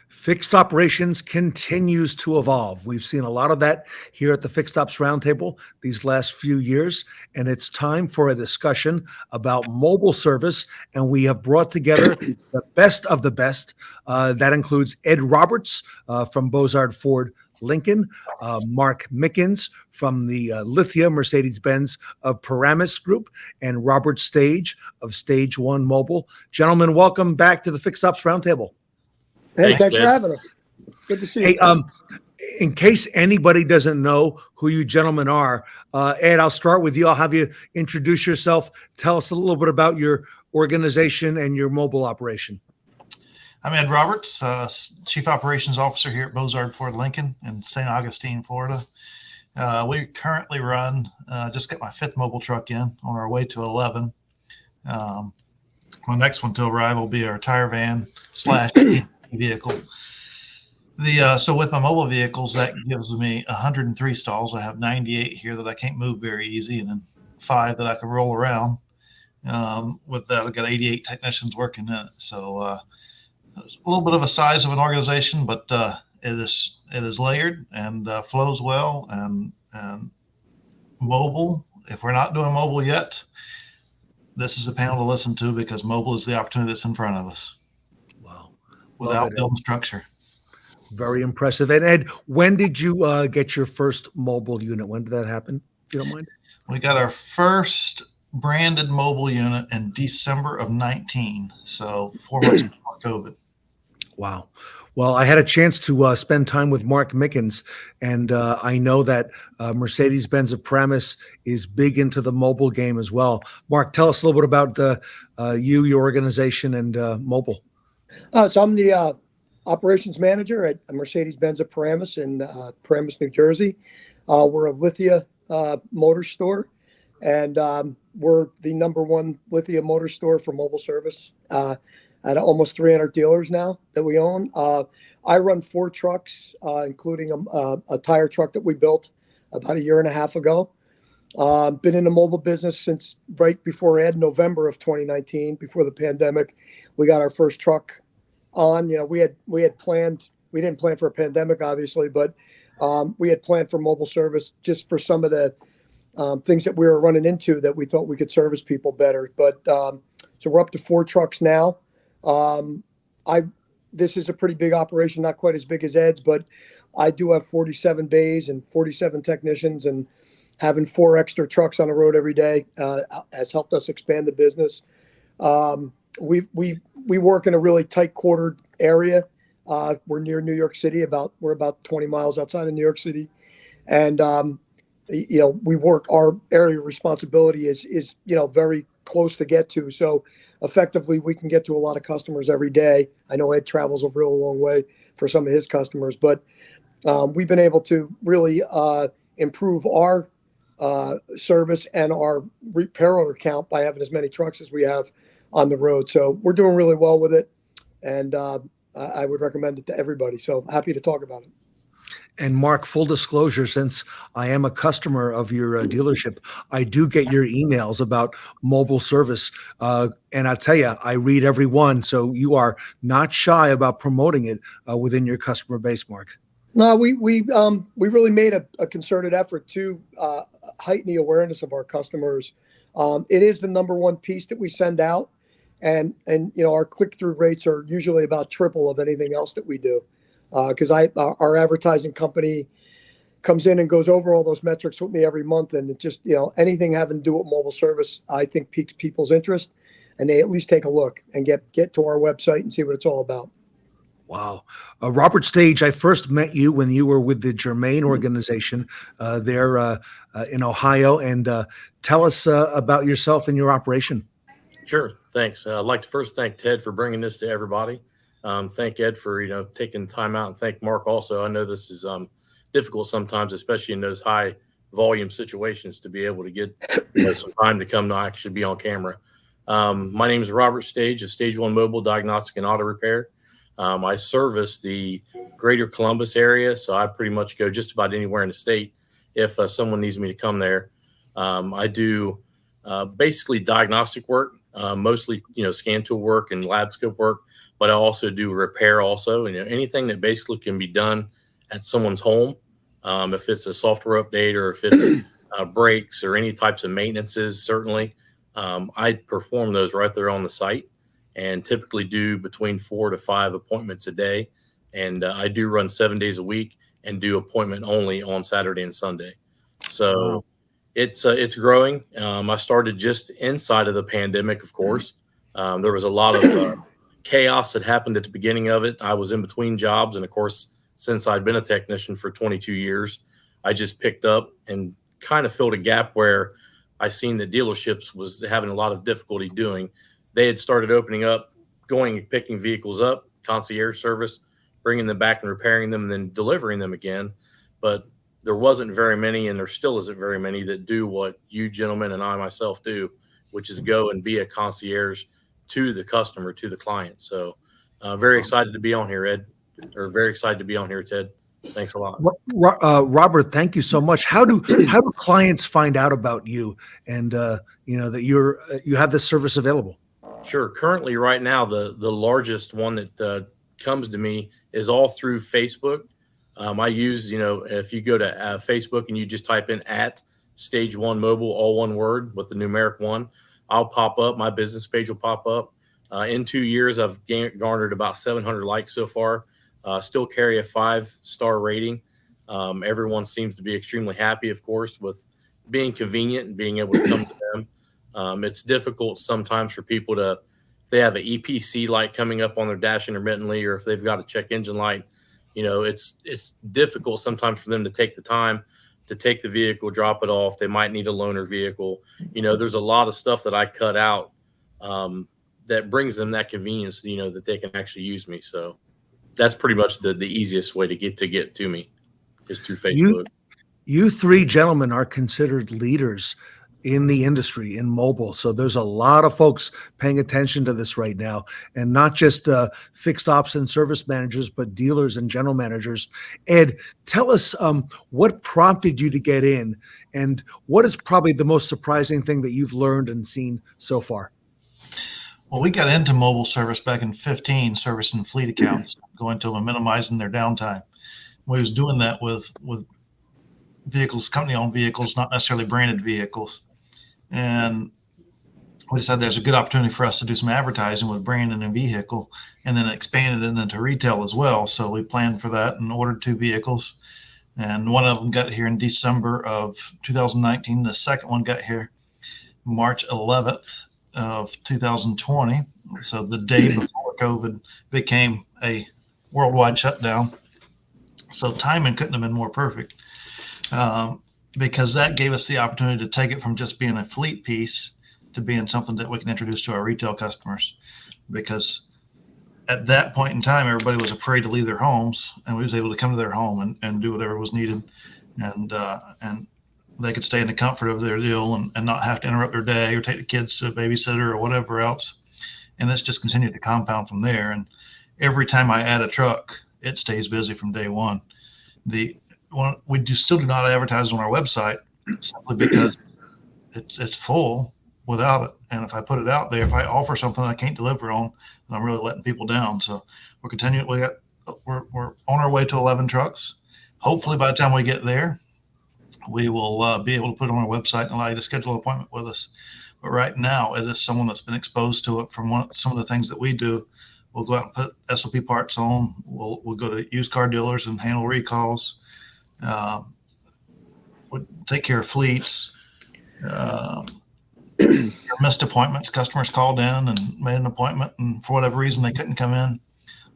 Fixed operations continues to evolve. We've seen a lot of that here at the Fixed Ops Roundtable these last few years, and it's time for a discussion about mobile service. And we have brought together the best of the best. That includes Ed Roberts from Bozard Ford Lincoln, Mark Mickens from the Lithia Mercedes-Benz of Paramus Group, and Robert Stage of Stage One Mobile. Gentlemen, welcome back to the Fixed Ops Roundtable. Hey, thanks for having us. Good to see you. Hey, in case anybody doesn't know who you gentlemen are, Ed, I'll start with you. I'll have you introduce yourself. Tell us a little bit about your organization and your mobile operation. I'm Ed Roberts, Chief Operations Officer here at Bozard Ford Lincoln in St. Augustine, Florida. We currently run, just got my 5th mobile truck in on our way to 11. My next one to arrive will be our tire van / vehicle. So with my mobile vehicles, that gives me 103 stalls. I have 98 here that I can't move very easy, and then 5 that I can roll around. With that, I've got 88 technicians working in it. So it's a little bit of a size of an organization, but it is layered and flows well. And mobile, if we're not doing mobile yet, this is a panel to listen to, because mobile is the opportunity that's in front of us. Wow. Without building structure. Very impressive. And Ed, when did you get your first mobile unit? When did that happen, if you don't mind? We got our first branded mobile unit in December of 19. So 4 months before COVID. Wow. Well, I had a chance to spend time with Mark Mickens, and I know that Mercedes-Benz of Paramus is big into the mobile game as well. Mark, tell us a little bit about your organization, and mobile. So I'm the operations manager at Mercedes-Benz of Paramus in Paramus, New Jersey. We're a Lithia motor store, and we're the #1 Lithia motor store for mobile service. At almost 300 dealers now that we own. I run 4 trucks, including a tire truck that we built about 1.5 years ago. Been in the mobile business since right before Ed, November of 2019, before the pandemic. We got our first truck on. You know, we had planned. We didn't plan for a pandemic, obviously, but we had planned for mobile service just for some of the things that we were running into that we thought we could service people better. But so we're up to 4 trucks now. This is a pretty big operation, not quite as big as Ed's, but I do have 47 bays and 47 technicians, and having 4 extra trucks on the road every day has helped us expand the business. We work in a really tight quartered area. We're near New York City. We're about 20 miles outside of New York City, and we work. Our area of responsibility is very close to get to. So effectively, we can get to a lot of customers every day. I know Ed travels a real long way for some of his customers, but we've been able to really improve our service and our repair order count by having as many trucks as we have on the road. So we're doing really well with it, and I would recommend it to everybody. So happy to talk about it. And Mark, full disclosure, since I am a customer of your dealership, I do get your emails about mobile service. And I tell you, I read every one. So you are not shy about promoting it within your customer base, Mark. No, we really made a concerted effort to heighten the awareness of our customers. It is the #1 piece that we send out. And our click-through rates are usually about triple of anything else that we do. Because our advertising company comes in and goes over all those metrics with me every month, and it just anything having to do with mobile service, I think piques people's interest, and they at least take a look and get to our website and see what it's all about. Wow. Robert Stage, I first met you when you were with the Germain organization there in Ohio, and tell us about yourself and your operation. Sure, thanks. I'd like to first thank Ted for bringing this to everybody. Thank Ed for taking time out, and thank Mark also. I know this is difficult sometimes, especially in those high volume situations, to be able to get some time to come to actually be on camera. My name is Robert Stage of Stage One Mobile Diagnostic and Auto Repair. I service the greater Columbus area, so I pretty much go just about anywhere in the state if someone needs me to come there. I do basically diagnostic work, mostly scan tool work and lab scope work. but I also do repair also. And anything that basically can be done at someone's home, if it's a software update or if it's brakes or any types of maintenances, certainly I perform those right there on the site, and typically do between 4 to 5 appointments a day. And I do run 7 days a week and do appointment only on Saturday and Sunday. So Wow. it's growing. I started just inside of the pandemic, of course. There was a lot of chaos that happened at the beginning of it. I was in between jobs, and of course, since I'd been a technician for 22 years, I just picked up and kind of filled a gap where I seen that dealerships was having a lot of difficulty doing. They had started opening up, going and picking vehicles up, concierge service, bringing them back and repairing them, and then delivering them again. But there wasn't very many, and there still isn't very many that do what you gentlemen and I myself do, which is go and be a concierge to the customer, to the client. So very excited to be on here, Ed, or very excited to be on here, Ted. Thanks a lot. Robert, thank you so much. How do clients find out about you and that you have this service available? Sure. Currently, right now, the largest one that comes to me is all through Facebook. I use, if you go to Facebook and you just type in at Stage One Mobile, all one word with the numeric 1, I'll pop up. My business page will pop up. In 2 years, I've garnered about 700 likes so far. Still carry a 5-star rating. Everyone seems to be extremely happy, of course, with being convenient and being able to come to them. It's difficult sometimes for people if they have an EPC light coming up on their dash intermittently, or if they've got a check engine light, it's difficult sometimes for them to take the time to take the vehicle, drop it off. They might need a loaner vehicle. There's a lot of stuff that I cut out that brings them that convenience, that they can actually use me. So that's pretty much the easiest way to get to me is through Facebook. You three gentlemen are considered leaders in the industry in mobile. So there's a lot of folks paying attention to this right now, and not just fixed ops and service managers, but dealers and general managers. Ed, tell us what prompted you to get in, and what is probably the most surprising thing that you've learned and seen so far? Well, we got into mobile service back in 15, servicing fleet accounts, going to them and minimizing their downtime. We was doing that with vehicles, company-owned vehicles, not necessarily branded vehicles. And we decided there's a good opportunity for us to do some advertising with branding a vehicle, and then expanded it into retail as well. So we planned for that and ordered 2 vehicles. And one of them got here in December of 2019. The second one got here March 11th of 2020. So the day before COVID became a worldwide shutdown. So timing couldn't have been more perfect, because that gave us the opportunity to take it from just being a fleet piece to being something that we can introduce to our retail customers. Because at that point in time, everybody was afraid to leave their homes, and we was able to come to their home and do whatever was needed. And they could stay in the comfort of their deal and not have to interrupt their day or take the kids to a babysitter or whatever else. And it's just continued to compound from there. And every time I add a truck, it stays busy from day one. We still do not advertise on our website, simply because it's full without it. And if I put it out there, if I offer something I can't deliver on, then I'm really letting people down. So we're continuing. We're on our way to 11 trucks. Hopefully by the time we get there, we will be able to put it on our website and allow you to schedule an appointment with us. But right now, it is someone that's been exposed to it from some of the things that we do. We'll go out and put SOP parts on. We'll go to used car dealers and handle recalls. We'll take care of fleets. Missed appointments. Customers called in and made an appointment, and for whatever reason they couldn't come in.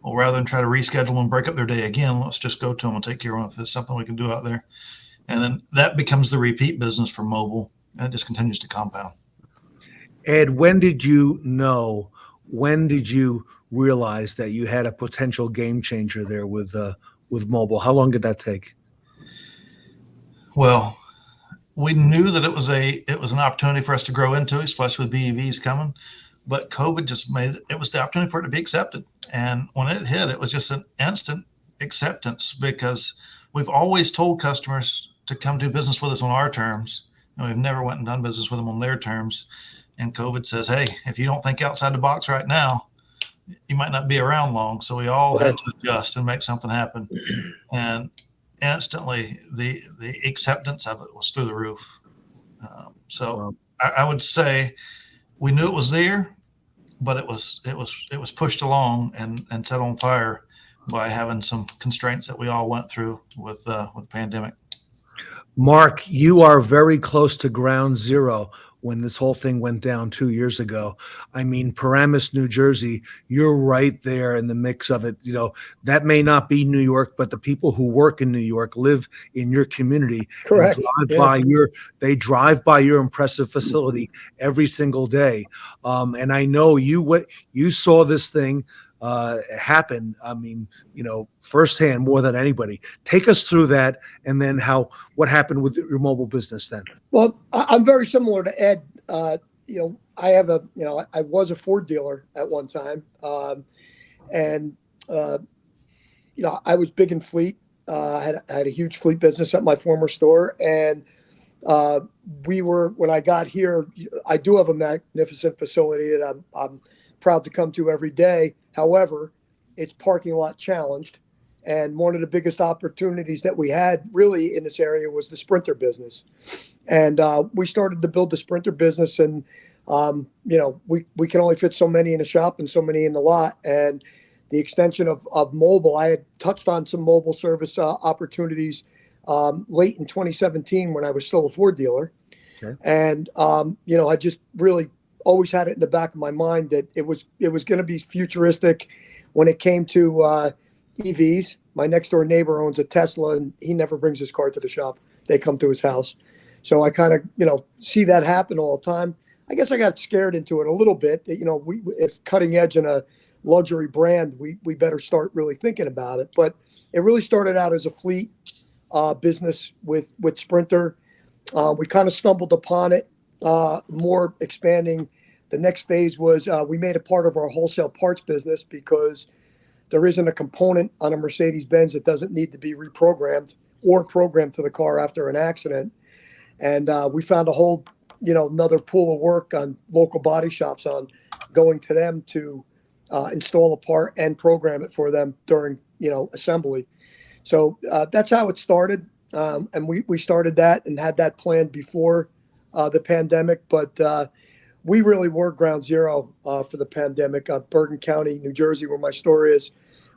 Well, rather than try to reschedule and break up their day again, let's just go to them and take care of them if it's something we can do out there. And then that becomes the repeat business for mobile, and it just continues to compound. Ed, when did you realize that you had a potential game changer there with mobile? How long did that take? Well, we knew that it was an opportunity for us to grow into, especially with BEVs coming. But COVID just it was the opportunity for it to be accepted. And when it hit, it was just an instant acceptance, because we've always told customers to come do business with us on our terms, and we've never went and done business with them on their terms. And COVID says, hey, if you don't think outside the box right now, you might not be around long. So we all had to adjust and make something happen. And instantly the acceptance of it was through the roof. So I would say we knew it was there, but it was pushed along and set on fire by having some constraints that we all went through with the pandemic. Mark, you are very close to ground zero when this whole thing went down 2 years ago. I mean, Paramus, New Jersey, you're right there in the mix of it. You know, that may not be New York, but the people who work in New York live in your community. Correct. They drive by your impressive facility every single day. And I know you saw this thing happen. I mean, you know, firsthand more than anybody. Take us through that, and then what happened with your mobile business then? Well, I'm very similar to Ed. You know, I was a Ford dealer at one time, and you know, I was big in fleet. I had a huge fleet business at my former store, and when I got here, I do have a magnificent facility that I'm proud to come to every day. However, it's parking lot challenged. And one of the biggest opportunities that we had really in this area was the Sprinter business. And we started to build the Sprinter business. And, you know, we can only fit so many in the shop and so many in the lot. And the extension of mobile, I had touched on some mobile service opportunities late in 2017 when I was still a Ford dealer. Okay. And, you know, I just really always had it in the back of my mind that it was going to be futuristic when it came to EVs. My next door neighbor owns a Tesla, and he never brings his car to the shop. They come to his house. So I kind of, you know, see that happen all the time. I guess I got scared into it a little bit that, you know, if cutting edge in a luxury brand, we better start really thinking about it. But it really started out as a fleet business with Sprinter. We kind of stumbled upon it, more expanding. The next phase was we made it part of our wholesale parts business because there isn't a component on a Mercedes-Benz that doesn't need to be reprogrammed or programmed to the car after an accident. And we found a whole, you know, another pool of work on local body shops on going to them to install a part and program it for them during, you know, assembly. So that's how it started. And we started that and had that planned before the pandemic. But we really were ground zero for the pandemic. Bergen County, New Jersey, where my store is,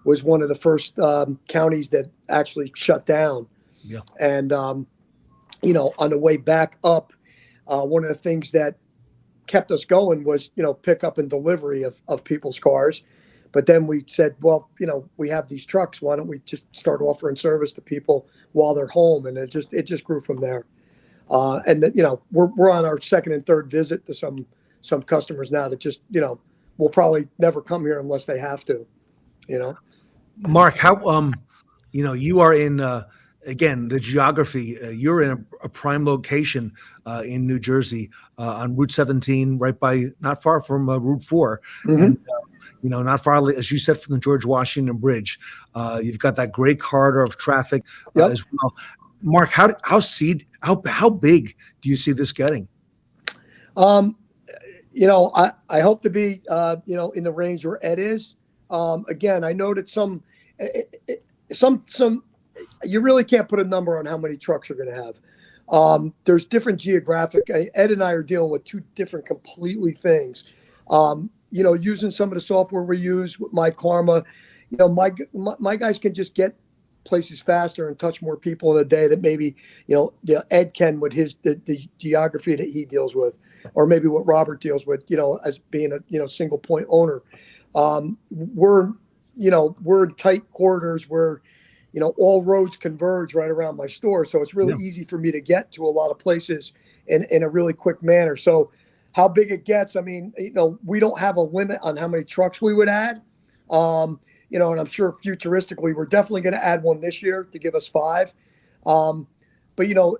was one of the first counties that actually shut down. Yeah. And, you know, on the way back up, one of the things that kept us going was, you know, pickup and delivery of people's cars. But then we said, well, you know, we have these trucks. Why don't we just start offering service to people while they're home? And it just grew from there. And then, you know, we're on our second and third visit to some customers now that just, you know, will probably never come here unless they have to, you know. Mark, how, you know, you are in, again, the geography, you're in a prime location in New Jersey on Route 17, not far from Route 4. Mm-hmm. And, you know, not far, as you said, from the George Washington Bridge. You've got that great corridor of traffic as well. Mark, how big do you see this getting? You know, I hope to be, you know, in the range where Ed is. Again, I know that some, you really can't put a number on how many trucks you're going to have. There's different geographic. Ed and I are dealing with two different completely things. You know, using some of the software we use with My Karma, you know, my guys can just get places faster and touch more people in a day that maybe, you know, Ed can with the geography that he deals with, or maybe what Robert deals with, you know, as being a, you know, single point owner. We're in tight corridors where, you know, all roads converge right around my store. So it's really easy for me to get to a lot of places in a really quick manner. So how big it gets, I mean, you know, we don't have a limit on how many trucks we would add. You know, and I'm sure futuristically, we're definitely going to add one this year to give us 5. But, you know,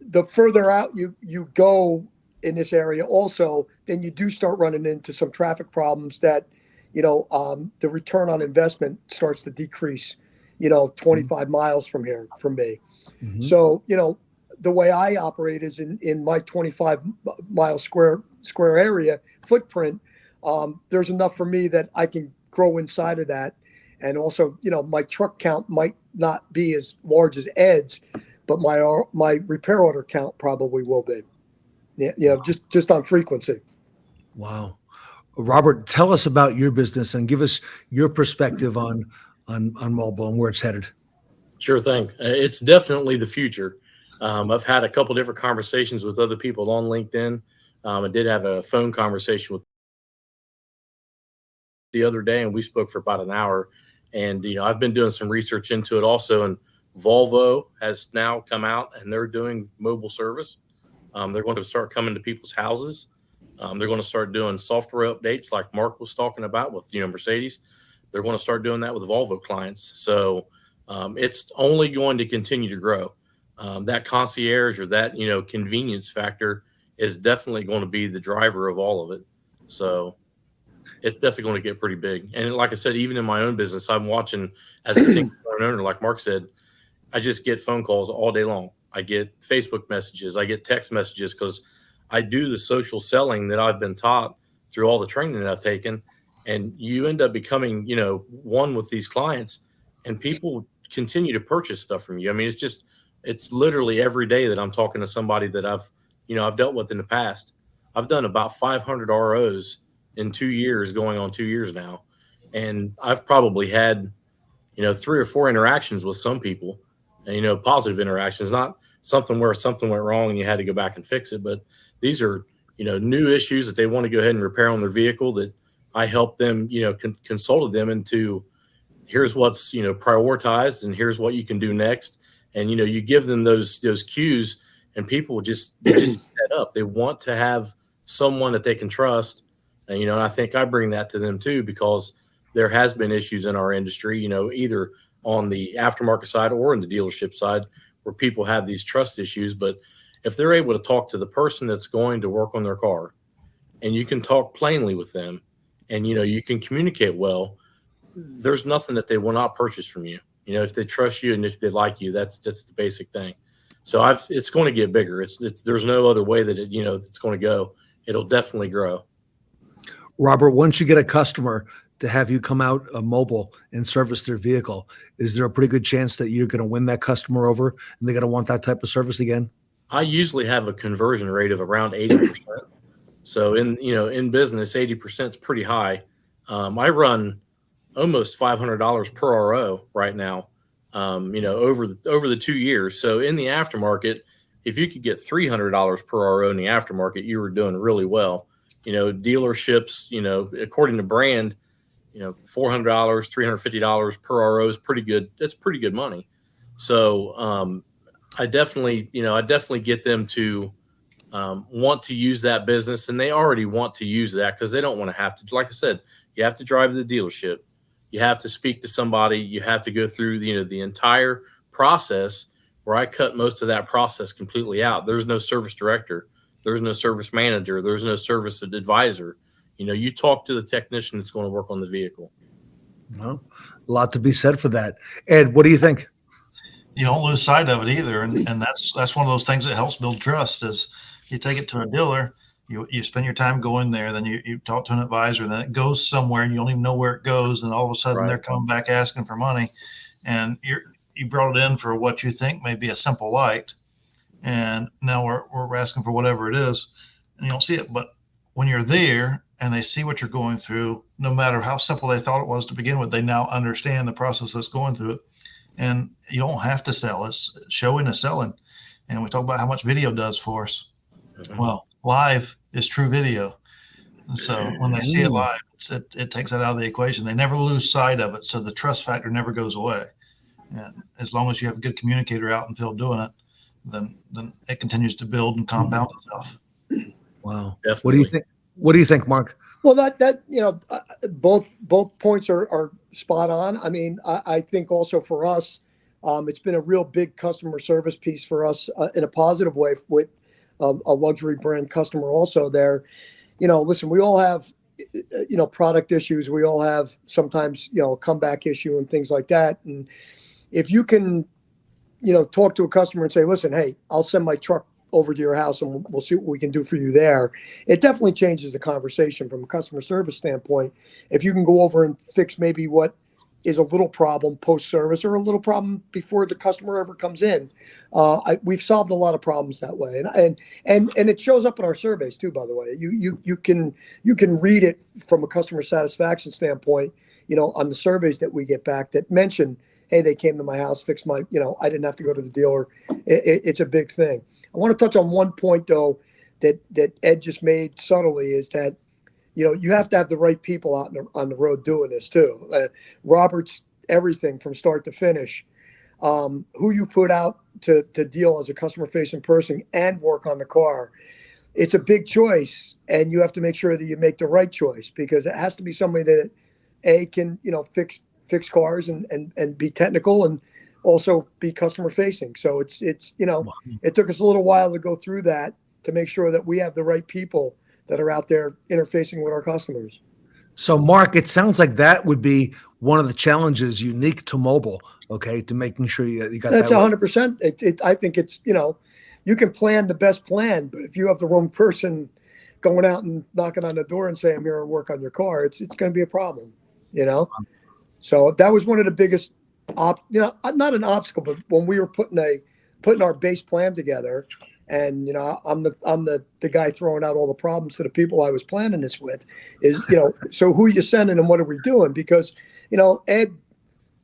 the further out you go in this area also, then you do start running into some traffic problems that, you know, the return on investment starts to decrease, you know, 25 miles from here, from me. Mm-hmm. So, you know, the way I operate is in my 25-mile square area footprint. There's enough for me that I can grow inside of that. And also, my truck count might not be as large as Ed's, but my repair order count probably will be. Yeah, just on frequency. Wow. Robert, tell us about your business and give us your perspective on mobile and where it's headed. Sure thing. It's definitely the future. I've had a couple different conversations with other people on LinkedIn. I did have a phone conversation with the other day, and we spoke for about an hour. And I've been doing some research into it also. And Volvo has now come out, and they're doing mobile service. They're going to start coming to people's houses. They're going to start doing software updates, like Mark was talking about with Mercedes. They're going to start doing that with Volvo clients. So it's only going to continue to grow. That concierge or that convenience factor is definitely going to be the driver of all of it. So it's definitely going to get pretty big. And like I said, even in my own business, I'm watching as a single owner, like Mark said, I just get phone calls all day long. I get Facebook messages. I get text messages because I do the social selling that I've been taught through all the training that I've taken. And you end up becoming, one with these clients, and people continue to purchase stuff from you. I mean, it's literally every day that I'm talking to somebody that I've dealt with in the past. I've done about 500 ROs in 2 years, going on 2 years now. And I've probably had, 3 or 4 interactions with some people, and, positive interactions, not something where something went wrong and you had to go back and fix it. But these are, new issues that they want to go ahead and repair on their vehicle that I help them, consulted them into, here's what's, prioritized, and here's what you can do next. And, you give them those cues, and people they just set up. They want to have someone that they can trust. And, and I think I bring that to them too, because there has been issues in our industry, either on the aftermarket side or in the dealership side, where people have these trust issues. But if they're able to talk to the person that's going to work on their car, and you can talk plainly with them, and, you can communicate well, there's nothing that they will not purchase from you. If they trust you and if they like you, that's the basic thing. So it's going to get bigger. There's no other way that it's going to go. It'll definitely grow. Robert, once you get a customer to have you come out mobile and service their vehicle, is there a pretty good chance that you're going to win that customer over and they're going to want that type of service again? I usually have a conversion rate of around 80%. So in business, 80% is pretty high. I run almost $500 per RO right now, over the 2 years. So in the aftermarket, if you could get $300 per RO in the aftermarket, you were doing really well. Dealerships, according to brand, $400, $350 per RO is pretty good. That's pretty good money. So I definitely get them to want to use that business, and they already want to use that because they don't want to have to. Like I said, you have to drive to the dealership, you have to speak to somebody, you have to go through the entire process. Where I cut most of that process completely out. There's no service director, there's no service manager, there's no service advisor. You talk to the technician that's going to work on the vehicle. Well, a lot to be said for that. Ed, what do you think? You don't lose sight of it either, and that's one of those things that helps build trust. Is you take it to a dealer, you spend your time going there, then you talk to an advisor, then it goes somewhere and you don't even know where it goes, and all of a sudden they're coming back asking for money, and you brought it in for what you think may be a simple light, and now we're asking for whatever it is, and you don't see it. But when you're there and they see what you're going through, no matter how simple they thought it was to begin with, they now understand the process that's going through it. And you don't have to sell. It's showing is selling. And we talk about how much video does for us. Well, live is true video. And so when they see it live, it takes that out of the equation. They never lose sight of it. So the trust factor never goes away. And as long as you have a good communicator out in the field doing it, then it continues to build and compound itself. Wow. Definitely. What do you think? What do you think, Mark? Well, both points are spot on. I mean, I think also for us, it's been a real big customer service piece for us in a positive way with a luxury brand customer also there. Listen, we all have, product issues. We all have sometimes, a comeback issue and things like that. And if you can, talk to a customer and say, listen, hey, I'll send my truck over to your house and we'll see what we can do for you there. It definitely changes the conversation from a customer service standpoint. If you can go over and fix maybe what is a little problem post-service or a little problem before the customer ever comes in, we've solved a lot of problems that way. And it shows up in our surveys too, by the way. You can read it from a customer satisfaction standpoint, on the surveys that we get back that mention, hey, they came to my house, fixed my, I didn't have to go to the dealer. It's a big thing. I want to touch on one point though that Ed just made subtly, is that you have to have the right people out on the road doing this too. Robert's everything from start to finish. Who you put out to deal as a customer-facing person and work on the car, it's a big choice, and you have to make sure that you make the right choice, because it has to be somebody that can fix cars and be technical and also be customer-facing. So it's it took us a little while to go through that to make sure that we have the right people that are out there interfacing with our customers. So, Mark, it sounds like that would be one of the challenges unique to mobile, okay, to making sure you got That's that. 100%. I think it's, you can plan the best plan, but if you have the wrong person going out and knocking on the door and saying, I'm here to work on your car, it's going to be a problem, So that was one of the biggest, not an obstacle, but when we were putting our base plan together, and I'm the guy throwing out all the problems to the people I was planning this with, is so who are you sending and what are we doing? Because Ed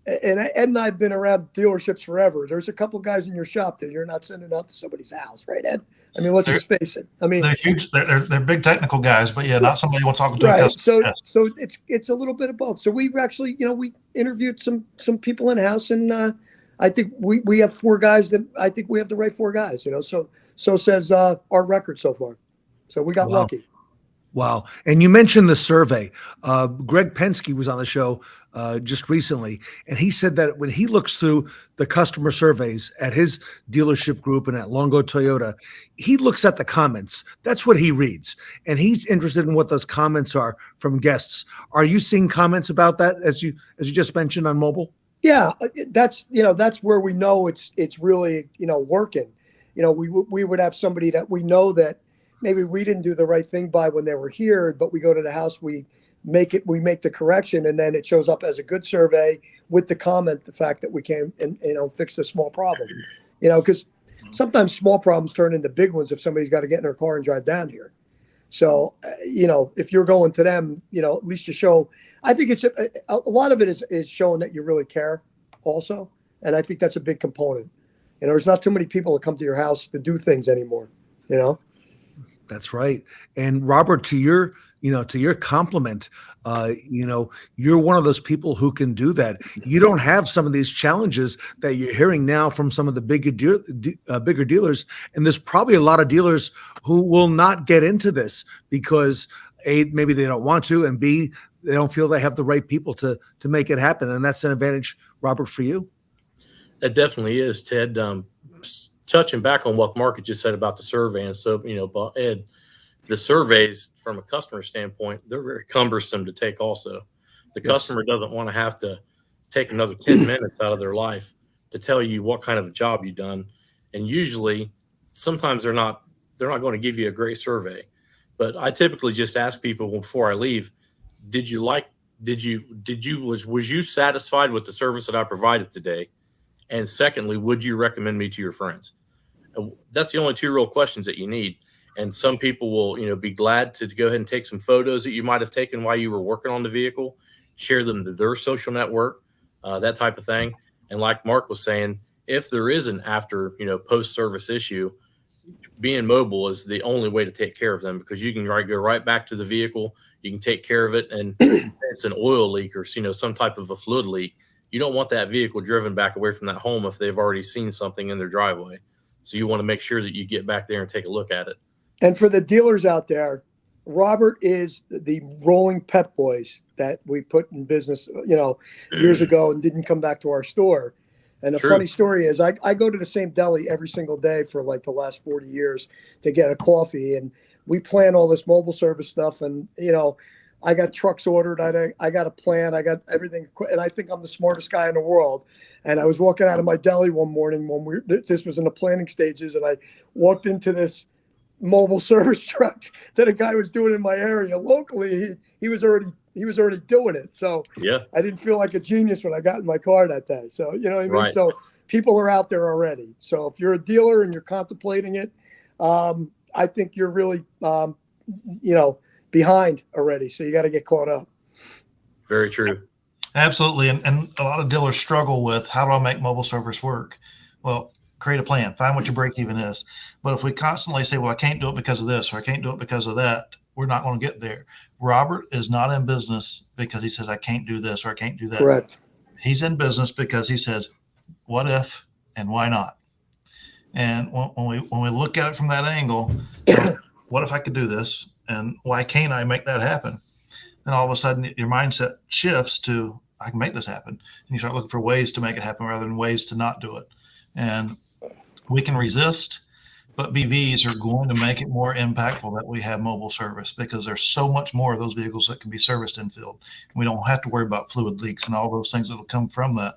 and I've been around dealerships forever. There's a couple guys in your shop that you're not sending out to somebody's house, right, Ed? I mean, let's just face it. I mean, they're huge. They're big technical guys, but yeah, not somebody wants talking to a customer. Right. So it's a little bit of both. So we've actually, we interviewed some people in house, and I think we have 4 guys that I think we have the right 4 guys. So says our record so far. So we got lucky. Wow. And you mentioned the survey. Greg Penske was on the show just recently, and he said that when he looks through the customer surveys at his dealership group and at Longo Toyota, he looks at the comments. That's what he reads. And he's interested in what those comments are from guests. Are you seeing comments about that as you just mentioned on mobile? Yeah, that's where we know it's really, working. We would have somebody that we know that maybe we didn't do the right thing by when they were here, but we go to the house, we make the correction, and then it shows up as a good survey with the comment, the fact that we came and fixed a small problem. Because sometimes small problems turn into big ones if somebody's got to get in their car and drive down here. So if you're going to them, at least you show. I think it's a lot of it is showing that you really care also, and I think that's a big component. There's not too many people that come to your house to do things anymore, That's right. And Robert, to your compliment, you're one of those people who can do that. You don't have some of these challenges that you're hearing now from some of the bigger dealers. And there's probably a lot of dealers who will not get into this because A, maybe they don't want to, and B, they don't feel they have the right people to make it happen. And that's an advantage, Robert, for you. That definitely is, Ted. Touching back on what Mark had just said about the survey, and so Ed, the surveys from a customer standpoint, they're very cumbersome to take. Also, the customer doesn't want to have to take another 10 minutes out of their life to tell you what kind of a job you've done, and usually, sometimes they're not going to give you a great survey. But I typically just ask people before I leave, was you satisfied with the service that I provided today? And secondly, would you recommend me to your friends? That's the only 2 real questions that you need. And some people will, be glad to go ahead and take some photos that you might have taken while you were working on the vehicle, share them to their social network, that type of thing. And like Mark was saying, if there is an after, post-service issue, being mobile is the only way to take care of them, because you can go right back to the vehicle. You can take care of it. And it's an oil leak or, some type of a fluid leak. You don't want that vehicle driven back away from that home if they've already seen something in their driveway. So you want to make sure that you get back there and take a look at it. And for the dealers out there, Robert is the rolling Pep Boys that we put in business, years ago and didn't come back to our store. And the funny story is I go to the same deli every single day for like the last 40 years to get a coffee. And we plan all this mobile service stuff. And, I got trucks ordered. I got a plan. I got everything. And I think I'm the smartest guy in the world. And I was walking out of my deli one morning when this was in the planning stages. And I walked into this mobile service truck that a guy was doing in my area locally. He was already doing it. So Yeah. I didn't feel like a genius when I got in my car that day. So, you know what I mean? Right. So people are out there already. So if you're a dealer and you're contemplating it, I think you're really, behind already. So you got to get caught up. Very true. Absolutely. And a lot of dealers struggle with, how do I make mobile service work? Well, create a plan, find what your break even is. But if we constantly say, well, I can't do it because of this, or I can't do it because of that, we're not going to get there. Robert is not in business because he says, I can't do this or I can't do that. Correct. He's in business because he says, what if and why not? And when we look at it from that angle, what if I could do this? And why can't I make that happen? Then all of a sudden your mindset shifts to, I can make this happen. And you start looking for ways to make it happen rather than ways to not do it. And we can resist, but BVs are going to make it more impactful that we have mobile service, because there's so much more of those vehicles that can be serviced in field. We don't have to worry about fluid leaks and all those things that will come from that.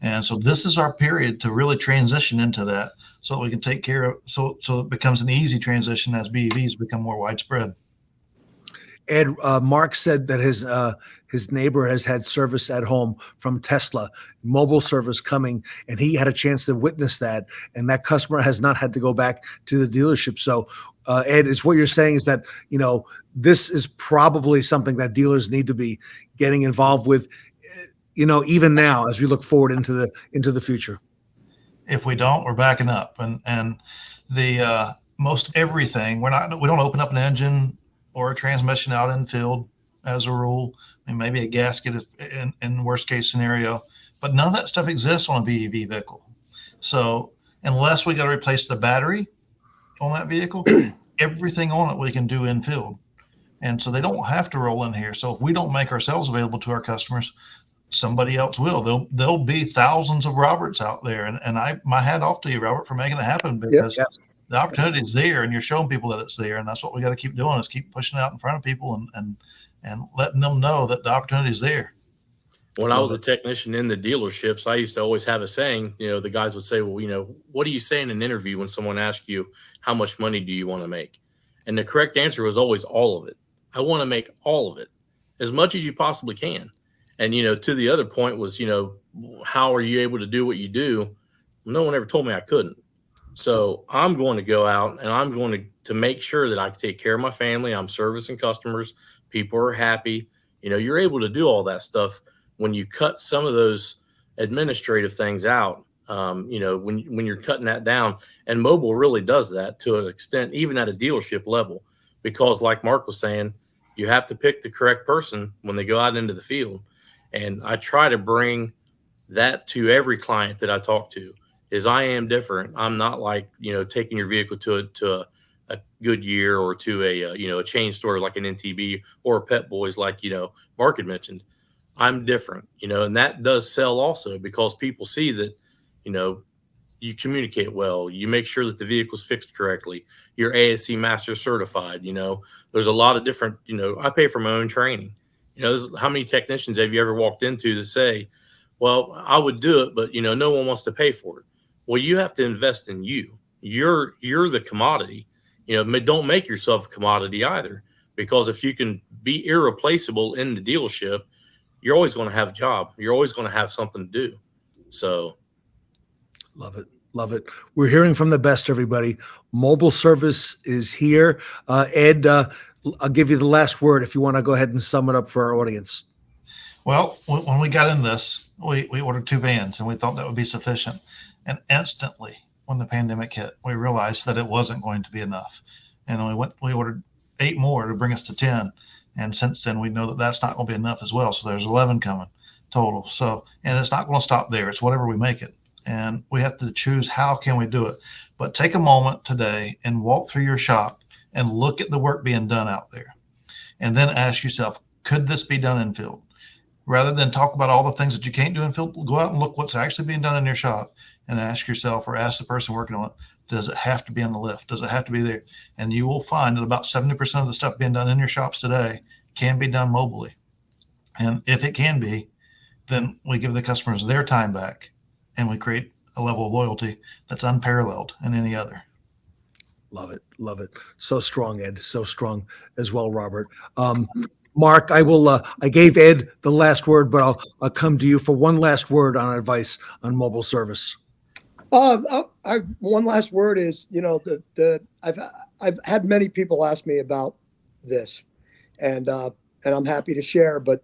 And so this is our period to really transition into that, so that we can take care of, so it becomes an easy transition as BEVs become more widespread. Ed, Mark said that his neighbor has had service at home from Tesla, mobile service coming, and he had a chance to witness that. And that customer has not had to go back to the dealership. So, Ed, is what you're saying is that, this is probably something that dealers need to be getting involved with, even now as we look forward into the future. If we don't, we're backing up. And the most everything, we don't open up an engine or a transmission out in field as a rule. I mean, maybe a gasket in worst case scenario, but none of that stuff exists on a BEV vehicle. So unless we got to replace the battery on that vehicle, everything on it we can do in field. And so they don't have to roll in here. So if we don't make ourselves available to our customers, somebody else will. There'll be thousands of Roberts out there. And my hat off to you, Robert, for making it happen, because Yes. the opportunity is there and you're showing people that it's there. And that's what we got to keep doing, is keep pushing it out in front of people and letting them know that the opportunity is there. When I was a technician in the dealerships, I used to always have a saying, the guys would say, well, what do you say in an interview when someone asks you, how much money do you want to make? And the correct answer was always all of it. I want to make all of it, as much as you possibly can. And, to the other point was, how are you able to do what you do? No one ever told me I couldn't. So I'm going to go out and I'm going to make sure that I can take care of my family. I'm servicing customers. People are happy. You're able to do all that stuff when you cut some of those administrative things out. When you're cutting that down, and mobile really does that to an extent, even at a dealership level, because like Mark was saying, you have to pick the correct person when they go out into the field. And I try to bring that to every client that I talk to. Is I am different. I'm not like, taking your vehicle to a Goodyear or to a chain store like an NTB or a Pet Boys, like, Mark had mentioned. I'm different, and that does sell also, because people see that, you communicate well, you make sure that the vehicle's fixed correctly, you're ASC master certified. There's a lot of different, I pay for my own training. How many technicians have you ever walked into that say, well, I would do it, but no one wants to pay for it. Well, you have to invest in you. You're the commodity. Don't make yourself a commodity either, because if you can be irreplaceable in the dealership, you're always going to have a job. You're always going to have something to do. So, love it. Love it. We're hearing from the best, everybody. Mobile service is here. Ed, I'll give you the last word if you want to go ahead and sum it up for our audience. Well, when we got in this, we ordered 2 vans and we thought that would be sufficient. And instantly, when the pandemic hit, we realized that it wasn't going to be enough. And we ordered 8 more to bring us to 10. And since then, we know that that's not going to be enough as well. So there's 11 coming total. So, and it's not going to stop there. It's whatever we make it. And we have to choose, how can we do it? But take a moment today and walk through your shop and look at the work being done out there. And then ask yourself, could this be done in field? Rather than talk about all the things that you can't do in field, go out and look what's actually being done in your shop and ask yourself, or ask the person working on it, does it have to be on the lift? Does it have to be there? And you will find that about 70% of the stuff being done in your shops today can be done mobily. And if it can be, then we give the customers their time back and we create a level of loyalty that's unparalleled in any other. Love it. Love it. So strong, Ed. So strong as well, Robert. Mark, I gave Ed the last word, but I'll come to you for one last word on advice on mobile service. One last word is, I've had many people ask me about this, and I'm happy to share, but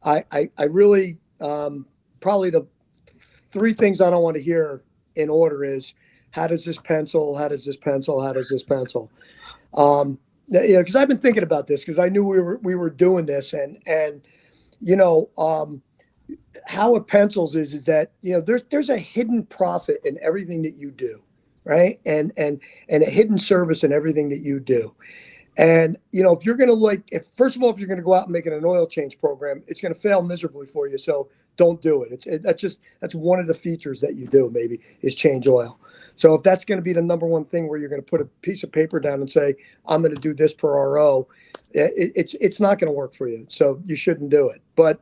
I really, probably the three things I don't want to hear in order is, how does this pencil? How does this pencil? How does this pencil? Because I've been thinking about this, because I knew we were doing this, and how it pencils is that there's a hidden profit in everything that you do, right? And a hidden service in everything that you do. And if you're gonna first of all, if you're gonna go out and make it an oil change program, it's gonna fail miserably for you. So don't do it. That's one of the features that you do, maybe, is change oil. So if that's going to be the number one thing where you're going to put a piece of paper down and say, I'm going to do this per RO, it's not going to work for you. So you shouldn't do it. But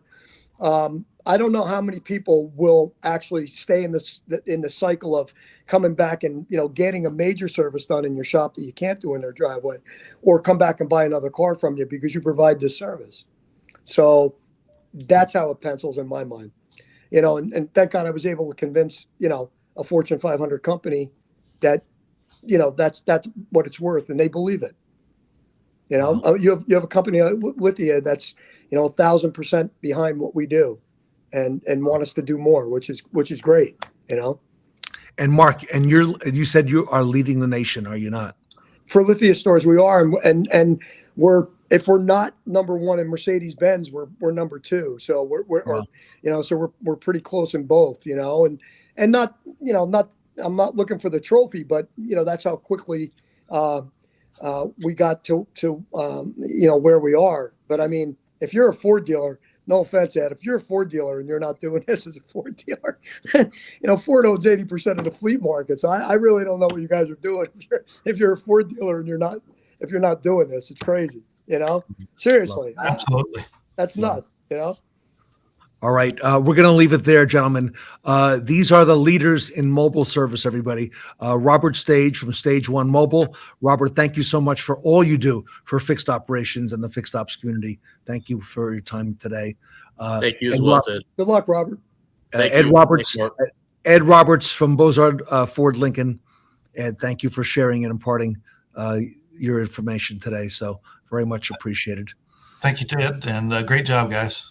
I don't know how many people will actually stay in the cycle of coming back and getting a major service done in your shop that you can't do in their driveway, or come back and buy another car from you because you provide this service. So that's how it pencils in my mind. And thank God I was able to convince a Fortune 500 company that that's what it's worth, and they believe it. Wow. You have a company with you that's 1,000% behind what we do, and want us to do more, which is great. And Mark, and you said you are leading the nation, are you not? For Lithia stores, we are, and if we're not number one in Mercedes-Benz, we're number two. So we're pretty close in both, and not I'm not looking for the trophy, but that's how quickly we got to where we are. But I mean, if you're a Ford dealer, no offense, Ed, if you're a Ford dealer and you're not doing this as a Ford dealer, Ford owns 80% of the fleet market. So I really don't know what you guys are doing if you're a Ford dealer and you're not doing this. It's crazy, seriously. Absolutely. That's nuts, All right. We're going to leave it there, gentlemen. These are the leaders in mobile service, everybody. Robert Stage from Stage One Mobile. Robert, thank you so much for all you do for fixed operations and the fixed ops community. Thank you for your time today. Thank you as well, Ted. Good luck, Robert. Ed you. Roberts. Thanks, Ed Roberts from Bozard Ford Lincoln. Ed, thank you for sharing and imparting your information today. So very much appreciated. Thank you, Ted, and great job, guys.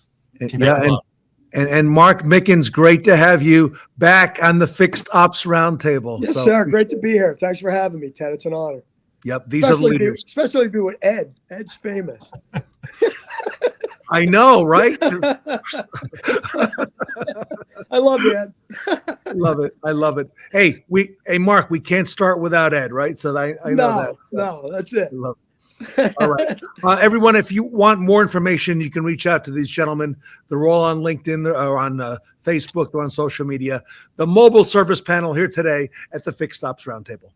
And Mark Mickens, great to have you back on the Fixed Ops Roundtable. Yes, sir. Great to be here. Thanks for having me, Ted. It's an honor. Yep, these are the leaders. Especially be with Ed. Ed's famous. I know, right? I love you, Ed. I love it. Hey, Mark, we can't start without Ed, right? So I know that. So. No, that's it. All right. Everyone, if you want more information, you can reach out to these gentlemen. They're all on LinkedIn or on Facebook. They're on social media. The mobile service panel here today at the Fixed Ops Roundtable.